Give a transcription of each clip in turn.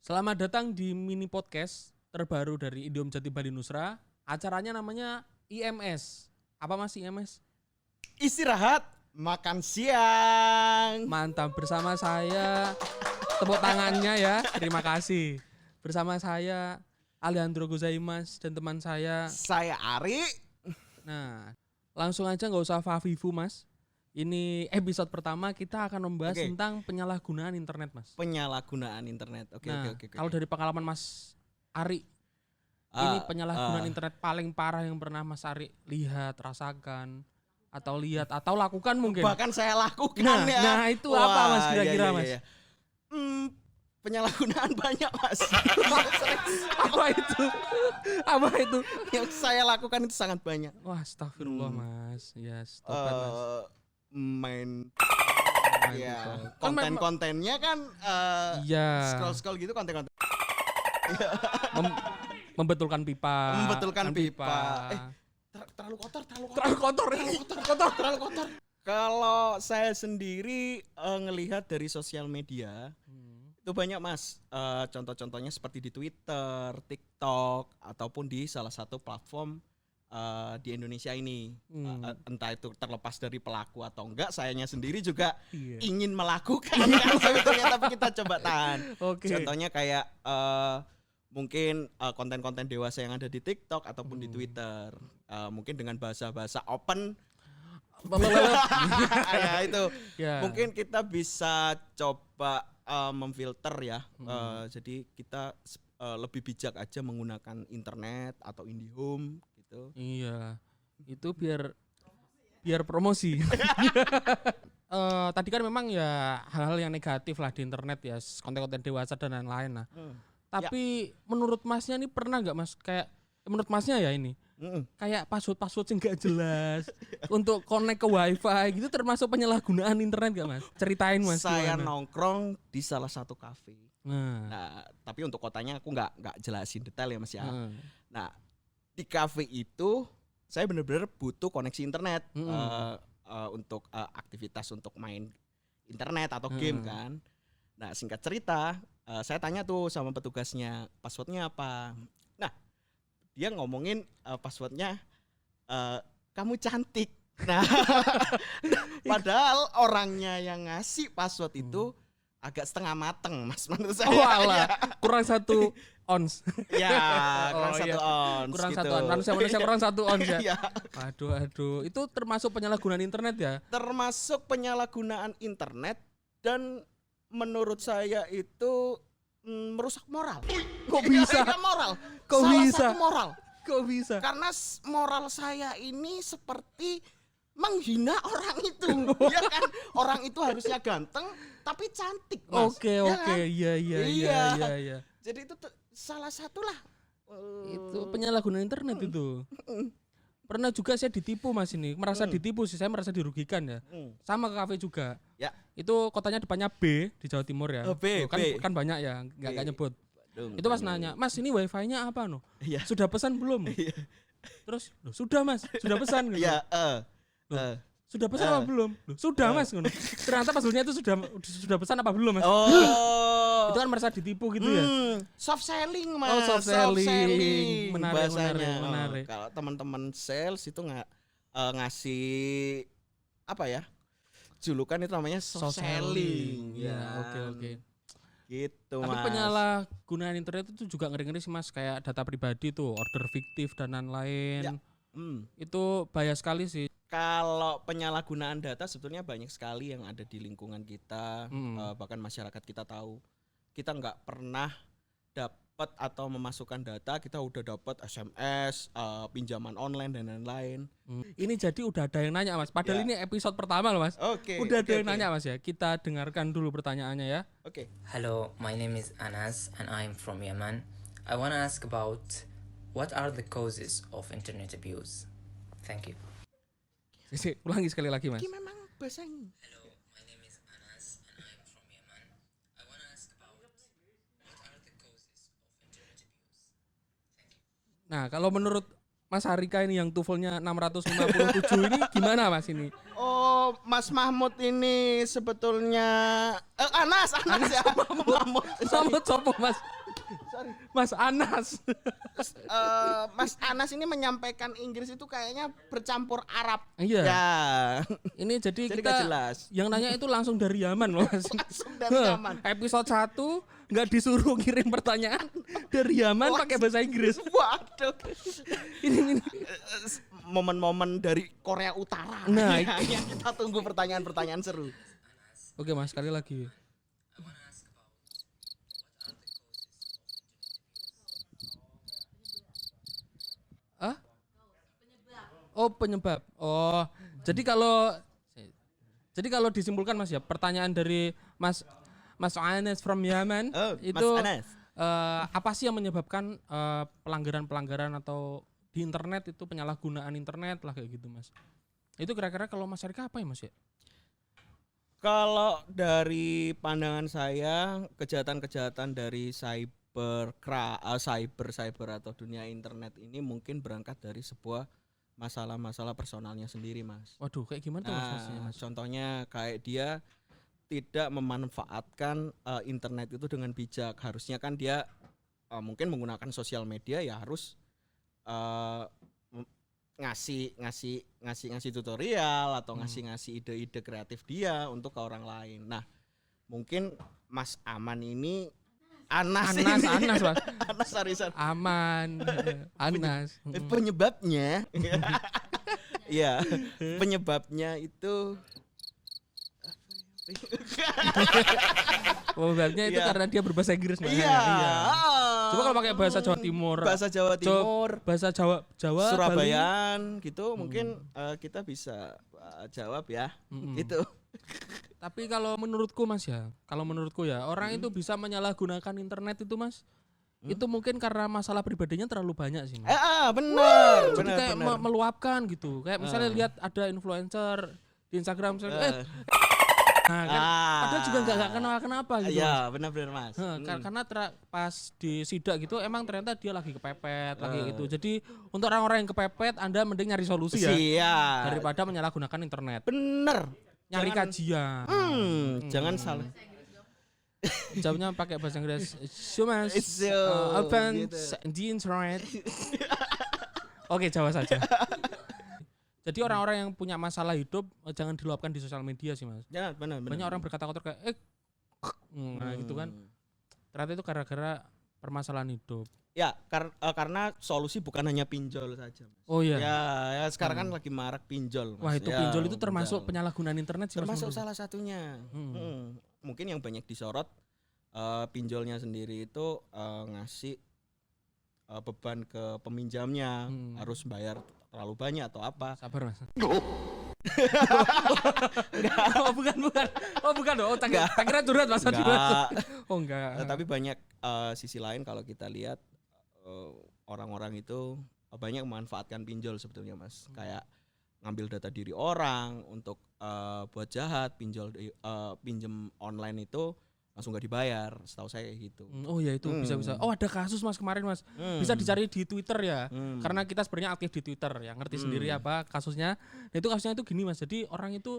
Selamat datang di mini podcast terbaru dari Idiom Jati Bali Nusra. Acaranya namanya IMS. Apa Mas IMS? Istirahat, makan siang. Mantap, bersama saya. Tepuk tangannya ya. Terima kasih. Bersama saya Alejandro Gozaimas dan teman saya. Saya Ari. Nah, langsung aja nggak usah fafifu Mas. Ini episode pertama kita akan membahas tentang penyalahgunaan internet, Mas. Penyalahgunaan internet. Oke. Kalau dari pengalaman Mas Ari, ini penyalahgunaan internet paling parah yang pernah Mas Ari lihat, rasakan, atau lakukan mungkin. Bahkan saya lakukan ya. Nah itu apa Mas kira-kira Mas? Penyalahgunaan banyak Mas. Apa itu? Yang saya lakukan itu sangat banyak. Wah, astagfirullah Mas. Ya, stop Mas. Main ya. Konten-kontennya kan scroll gitu konten-konten. Membetulkan pipa. Terlalu kotor. Kalau saya sendiri ngelihat dari sosial media itu banyak Mas. Contoh-contohnya seperti di Twitter, TikTok ataupun di salah satu platform di Indonesia ini. Entah itu terlepas dari pelaku atau enggak, sayanya sendiri juga ingin melakukan kan sebetulnya, tapi kita coba tahan. Contohnya kayak mungkin konten-konten dewasa yang ada di TikTok ataupun di Twitter, mungkin dengan bahasa-bahasa open. Ya itu mungkin kita bisa coba memfilter ya. Jadi kita lebih bijak aja menggunakan internet atau IndiHome gitu. Iya, itu biar promosi. Tadi kan memang ya hal-hal yang negatif lah di internet ya, konten-konten dewasa dan lain-lain lah. Tapi menurut Masnya ini pernah nggak Mas kayak menurut Masnya ya ini kayak password yang nggak jelas untuk connect ke wifi gitu termasuk penyalahgunaan internet nggak Mas? Ceritain Mas. Saya nongkrong di salah satu kafe. Nah, tapi untuk kotanya aku nggak jelasin detail ya Mas ya. Nah, di kafe itu saya benar-benar butuh koneksi internet untuk aktivitas untuk main internet atau game kan. Nah, singkat cerita, saya tanya tuh sama petugasnya, passwordnya apa? Nah, dia ngomongin passwordnya kamu cantik. Nah, padahal orangnya yang ngasih password itu agak setengah mateng Mas menurut saya. Oh alah, kurang 1 ons. Ya, kurang 1 ons. Kurang gitu. 1 ons. Manusia kurang 1 ons ya. Iya. Aduh. Itu termasuk penyalahgunaan internet ya? Termasuk penyalahgunaan internet dan menurut saya itu merusak moral. Kok bisa? Moral. Kok Salah bisa? satu moral. Kok bisa? Karena moral saya ini seperti menghina orang itu. Ya kan? Orang itu harusnya ganteng tapi cantik Mas. Oke. Iya. Jadi itu salah satulah. Itu penyalahgunaan internet itu. Pernah juga saya ditipu Mas ini. Merasa ditipu sih, saya merasa dirugikan ya. Sama ke kafe juga. Ya. Itu kotanya depannya B di Jawa Timur ya. B. Kan banyak ya, enggak nyebut. Itu Mas nanya, "Mas, ini wifi-nya apa no? Iya. Sudah pesan belum?" Terus, "Loh, sudah Mas, sudah pesan." Gitu. Iya, Sudah pesan apa belum? Loh, sudah Mas. Ternyata passwordnya itu sudah pesan apa belum Mas? Oh. Itu kan merasa ditipu gitu ya. Soft selling Mas. Oh, soft selling. Menarik. Kalau teman-teman sales itu ngasih apa ya? Julukan itu namanya soft selling. Ya, oke. Gitu Tapi Mas. penyalahgunaan internet itu juga ngeri-ngeri sih Mas, kayak data pribadi tuh, order fiktif dan lain-lain. Itu bahaya sekali sih. Kalau penyalahgunaan data sebetulnya banyak sekali yang ada di lingkungan kita, bahkan masyarakat kita tahu. Kita nggak pernah dapat atau memasukkan data, kita udah dapat SMS, pinjaman online dan lain-lain. Ini jadi udah ada yang nanya Mas, padahal ini episode pertama loh Mas. Udah ada yang nanya Mas ya. Kita dengarkan dulu pertanyaannya ya. Hello, my name is Anas and I'm from Yemen. I want to ask about what are the causes of internet abuse? Thank you. Ulangi sekali lagi Mas. Ini memang bahasa ini. Hello, my name is Anas and I'm from Yemen. I want to ask about what are the causes of internet abuse? Thank you. Nah, kalau menurut Mas Harika ini yang TOEFL-nya 657 ini gimana Mas ini? Oh, Mas Mahmud ini sebetulnya Anas ya. Mahmud. Mahmud sopo Mas? Mas Anas. Mas Anas ini menyampaikan Inggris itu kayaknya bercampur Arab. Iya. Ya. Ini jadi Jadi kita nggak jelas. yang nanya itu langsung dari Yaman loh Mas. Langsung dari Yaman. Episode 1 nggak disuruh kirim pertanyaan dari Yaman pakai bahasa Inggris. Waduh. Ini. Momen-momen dari Korea Utara. Nah, yang kita tunggu pertanyaan-pertanyaan seru. Oke Mas, sekali lagi. Hah? Oh, penyebab. Oh, jadi kalau disimpulkan Mas ya, pertanyaan dari Mas Anas from Yaman itu Mas Anas. apa sih yang menyebabkan pelanggaran-pelanggaran atau di internet itu penyalahgunaan internet lah kayak gitu Mas. Itu kira-kira kalau Mas Erika apa ya Mas ya? Kalau dari pandangan saya, kejahatan-kejahatan dari cyber atau dunia internet ini mungkin berangkat dari sebuah masalah-masalah personalnya sendiri, Mas. Waduh, kayak gimana tuh Mas? Mas? Contohnya kayak dia tidak memanfaatkan internet itu dengan bijak. Harusnya kan dia mungkin menggunakan sosial media ya harus ngasih tutorial atau ngasih ide-ide kreatif dia untuk ke orang lain. Nah, mungkin Mas Aman ini Anas Mas. Anas sorry. Aman. Anas. Penyebabnya ya, penyebabnya itu Penyebabnya itu karena dia berbahasa Inggris Mas. Iya. Coba kalau pakai bahasa Jawa Timur. Bahasa Jawa Surabayaan gitu mungkin kita bisa jawab ya. Gitu. Tapi kalau menurutku Mas ya, orang itu bisa menyalahgunakan internet itu Mas. Itu mungkin karena masalah pribadinya terlalu banyak sih Mas. Benar. Jadi kayak meluapkan gitu. Kayak misalnya lihat ada influencer di Instagram nah kan padahal juga nggak kenapa gitu. Iya, benar-benar Mas. Karena pas di sidak gitu emang ternyata dia lagi kepepet lagi gitu. Jadi untuk orang-orang yang kepepet Anda mending nyari solusi ya. Daripada menyalahgunakan internet. Bener. Nyari kajian. Jangan salah. Jawabnya pakai bahasa Inggris. Mas, open the internet. Oke, jawab saja. Jadi orang-orang yang punya masalah hidup jangan diluapkan di sosial media sih Mas. Ya, benar. Banyak orang berkata kotor kayak gitu kan. Ternyata itu gara-gara permasalahan hidup. Ya, karena solusi bukan hanya pinjol saja Mas. Oh iya. Ya sekarang kan lagi marak pinjol Mas. Wah, itu pinjol itu termasuk penyalahgunaan internet sih Mas. Termasuk salah satunya. Mungkin yang banyak disorot pinjolnya sendiri itu ngasih beban ke peminjamnya, harus bayar terlalu banyak atau apa. Sabar Mas. Enggak. Bukan. Tak kira curhat Mas. Enggak. Oh enggak. Tapi banyak sisi lain kalau kita lihat orang-orang itu banyak memanfaatkan pinjol sebetulnya Mas. Kayak ngambil data diri orang untuk buat jahat, pinjem online itu langsung gak dibayar, setahu saya kayak gitu. Oh ya itu bisa. Oh ada kasus Mas kemarin Mas, bisa dicari di Twitter ya, karena kita sebenarnya aktif di Twitter ya, ngerti sendiri apa kasusnya. Nah, itu kasusnya itu gini Mas, jadi orang itu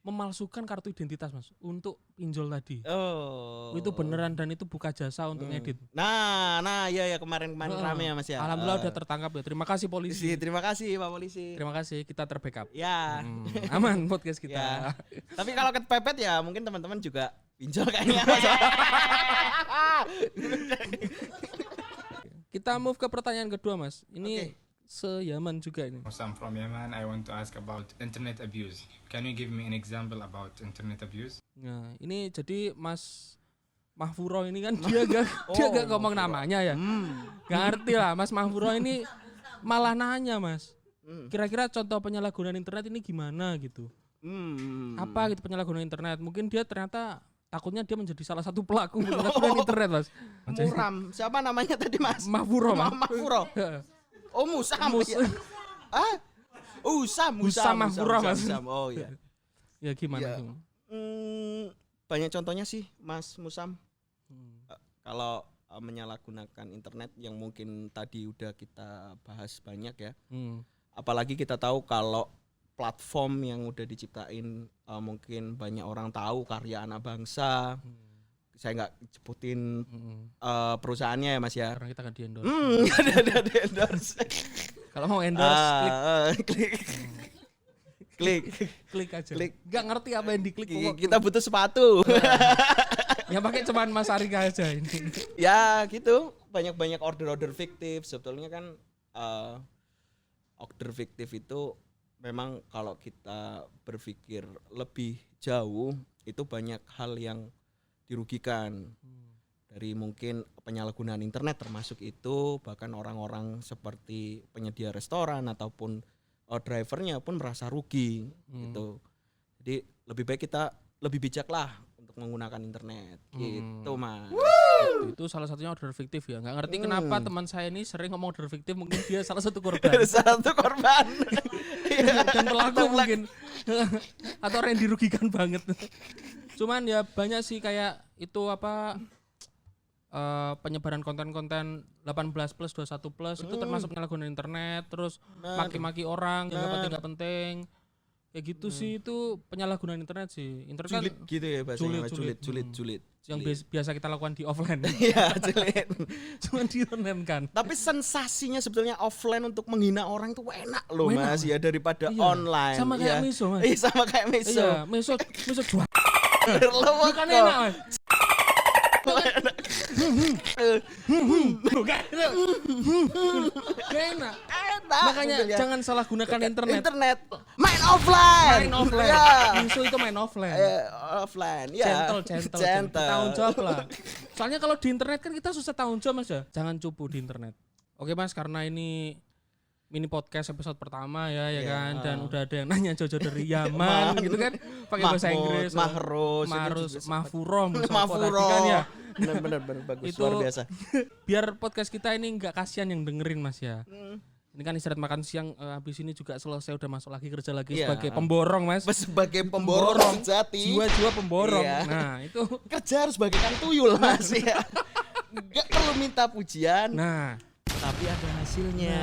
memalsukan kartu identitas Mas untuk pinjol tadi. Oh. Itu beneran dan itu buka jasa untuk ngedit. Nah ya kemarin rame ya Mas ya. Alhamdulillah udah tertangkap ya. Terima kasih polisi. Terima kasih Pak Polisi. Terima kasih kita terbackup. Ya. Aman podcast kita. Ya. Tapi kalau kepepet ya mungkin teman-teman juga pinjol kayaknya. Kita move ke pertanyaan kedua Mas. Ini se-Yaman juga ini. I'm from Yemen. I want to ask about internet abuse. Can you give me an example about internet abuse? Nah, ini jadi Mas Mahfuro ini kan dia gak ngomong namanya ya. Gak ngerti lah Mas Mahfuro ini malah nanya Mas. Kira-kira contoh penyalahgunaan internet ini gimana gitu. Apa gitu penyalahgunaan internet? Mungkin dia ternyata takutnya dia menjadi salah satu pelaku penyalahgunaan internet Mas. Muram. Siapa namanya tadi Mas? Mahfuro. Mahfuro. Oh Musam. Musam Mahfuro Mas. Oh iya. Ya gimana? Banyak contohnya sih Mas Musam. Kalau menyalahgunakan internet yang mungkin tadi udah kita bahas banyak ya. Apalagi kita tahu kalau platform yang udah diciptain mungkin banyak orang tahu karya anak bangsa. saya nggak sebutin perusahaannya ya Mas ya. Karena kita nggak di endorse. Ada endorse. Kalau mau endorse, klik aja. Nggak ngerti apa yang diklik. Kita butuh sepatu. Yang pakai cuman Mas Arika aja ini. Ya gitu, banyak order fiktif. Sebetulnya kan order fiktif itu memang kalau kita berpikir lebih jauh itu banyak hal yang dirugikan. Dari mungkin penyalahgunaan internet termasuk itu, bahkan orang-orang seperti penyedia restoran ataupun drivernya pun merasa rugi gitu. Jadi lebih baik kita lebih bijak lah untuk menggunakan internet gitu Mas. Itu salah satunya order fiktif ya. Nggak ngerti kenapa teman saya ini sering ngomong order fiktif, mungkin dia salah satu korban. Salah satu korban. Dan pelaku mungkin atau orang yang dirugikan banget. Cuman ya banyak sih kayak itu apa penyebaran konten-konten 18 plus 21 plus itu termasuk penyalahgunaan internet, terus maki-maki orang yang nggak penting kayak gitu sih, itu penyalahgunaan internet sih. Internet Julid kan gitu ya bahasanya, julid. yang biasa kita lakukan di offline. Iya, julid. Cuman di online kan. Tapi sensasinya sebetulnya offline untuk menghina orang itu enak loh Enak, Mas ya daripada Iya. online. Sama kayak ya. Miso Mas. Iya, sama kayak Miso. Iya, Miso jual. Berlewek Bukan kok. enak Mas. Bukan enak. Makanya sebetulnya. jangan salah gunakan internet. Main offline. Main offline. Ya. Miso itu main offline. Offline. Ya. Gentle. Tanggung jawab lah. Soalnya kalau di internet kan kita susah tanggung jawab Mas ya. Jangan cupu di internet. Oke Mas, karena ini mini podcast episode pertama ya kan, dan udah ada yang nanya Jojo dari Yaman gitu kan, pakai bahasa Inggris. Mahfurom kan ya. Benar bagus, Itu luar biasa. Biar podcast kita ini nggak kasihan yang dengerin Mas ya. Ini kan istirahat makan siang, habis ini juga selesai udah masuk lagi kerja lagi sebagai pemborong Mas. Sebagai pemborong sejati. Jiwa-jiwa pemborong. Iya. Nah, itu Kerja harus bagaikan tuyul Mas ya. Enggak perlu minta pujian. nah Tapi ada hasilnya.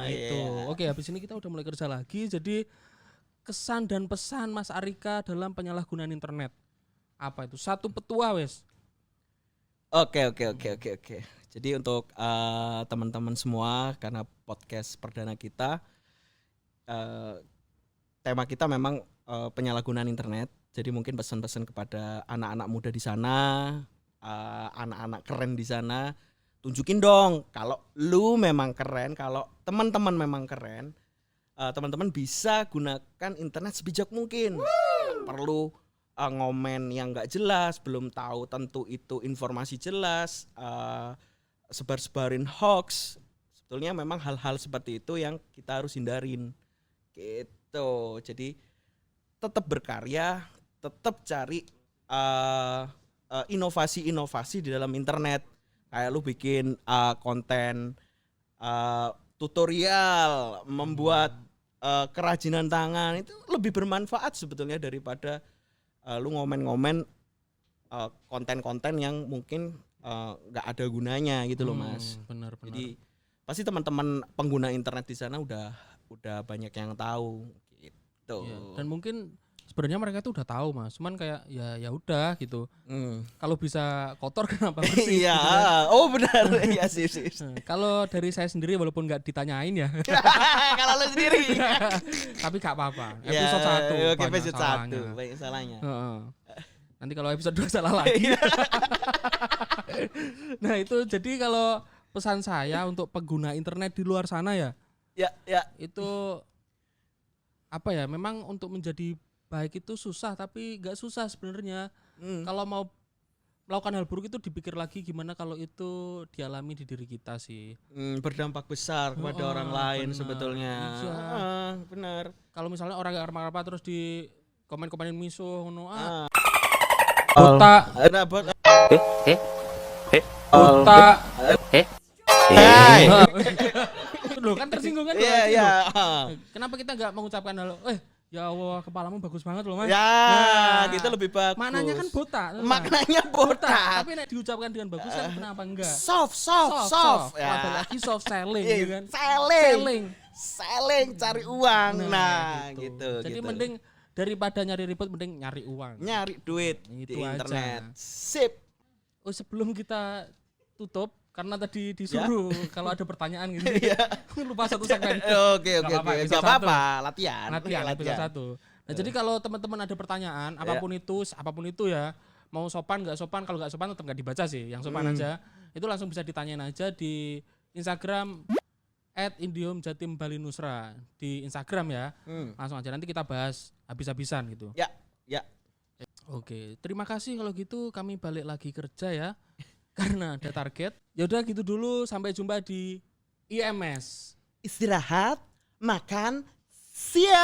itu. Oke, habis ini kita udah mulai kerja lagi. Jadi kesan dan pesan Mas Arika dalam penyalahgunaan internet. Apa itu? Satu petua wes. Oke. Jadi untuk teman-teman semua, karena podcast perdana kita, tema kita memang penyalahgunaan internet. Jadi mungkin pesan-pesan kepada anak-anak muda di sana, anak-anak keren di sana. Tunjukin dong kalau lu memang keren, kalau teman-teman memang keren, teman-teman bisa gunakan internet sebijak mungkin. Nggak perlu ngomen yang nggak jelas, belum tahu tentu itu informasi jelas, sebar-sebarin hoax. Sebetulnya memang hal-hal seperti itu yang kita harus hindarin. Gitu. Jadi tetap berkarya, tetap cari inovasi-inovasi di dalam internet. Kayak lu bikin konten tutorial membuat kerajinan tangan, itu lebih bermanfaat sebetulnya daripada lu ngomen-ngomen konten-konten yang mungkin nggak ada gunanya gitu loh Mas. Benar. Jadi pasti teman-teman pengguna internet di sana udah banyak yang tahu gitu. Ya, dan mungkin sebenarnya mereka tuh udah tahu Mas, cuman kayak ya udah gitu. Kalau bisa kotor kenapa bersih? Iya, gitu kan. oh benar. Iya sih. Kalau dari saya sendiri walaupun nggak ditanyain ya. Kalau lu sendiri. Tapi gak apa-apa. Ya, Episode 1. Oke, episode 1. Banyak salahnya. Nanti kalau episode 2 salah lagi. Nah, itu jadi kalau pesan saya untuk pengguna internet di luar sana ya. Ya. Itu apa ya? Memang untuk menjadi baik itu susah, tapi nggak susah sebenarnya. Kalau mau melakukan hal buruk itu dipikir lagi gimana kalau itu dialami di diri kita sih. Berdampak besar kepada orang lain benar. sebetulnya. Iya. Benar. Kalau misalnya orang nggak apa-apa terus di komen-komenin Miso ngono Buta. Buta. Loh kan tersinggung kan? Iya. Kenapa kita nggak mengucapkan halo? Ya Allah, kepalamu bagus banget loh Mas. Ya, gitu lebih bagus. Maknanya kan botak. Maknanya botak. Tapi nek diucapkan dengan bagus kan kenapa enggak? Soft. Ya. Lagi soft selling gitu kan. Selling cari uang. Nah, gitu. Jadi mending daripada nyari ribut mending nyari uang. Nyari duit Itu di aja. internet. Sip. sebelum kita tutup karena tadi disuruh kalau ada pertanyaan gitu. Lupa satu segmen. Oke. Nggak apa-apa, Enggak apa-apa, latihan. episode 1. Nah, jadi kalau teman-teman ada pertanyaan apapun itu ya, mau sopan nggak sopan, kalau nggak sopan tetap nggak dibaca sih, yang sopan aja. Itu langsung bisa ditanyain aja di Instagram @indiomjatimbalinusra di Instagram ya. Langsung aja nanti kita bahas habis-habisan gitu. Ya. Oke, terima kasih kalau gitu kami balik lagi kerja ya. Karena ada target. Ya udah gitu dulu, sampai jumpa di IMS. Istirahat, makan, siap.